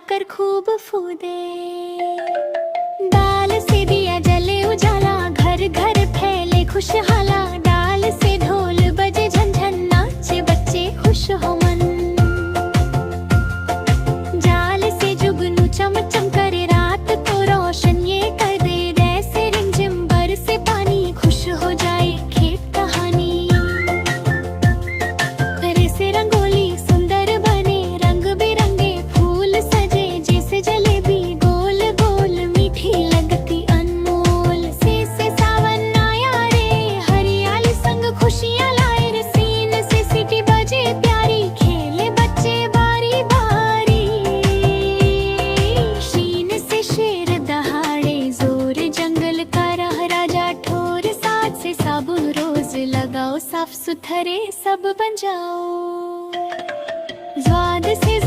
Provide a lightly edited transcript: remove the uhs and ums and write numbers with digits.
कर खूब फूदे। डाल से दिया जले उजाला, घर घर फैले खुशहाला। डाल से ढोल बजे झन झन, नाचे बच्चे खुश हो मन। जाल से जुगनू चम चम करे, रात को रोशन ये कर दे। जैसे रिमझिम बरसे पानी, खुश हो जाए खेत कहानी। घरे से रंगोली सुंदर बने, रंग बिरंगे फूल सजे। जैसे जलेबी गोल गोल, मीठी लगती अनमोल। से सावन आया रे, हरियाली संग खुशियाँ लाए रे। सीन से सीटी बजे प्यारी, खेले बच्चे बारी बारी। शीन से शेर दहाड़े, जोर जंगल का रह राजा ठोर। साथ से साबुन रोज लगाओ, साफ सुथरे सब बन जाओ। स्वाद से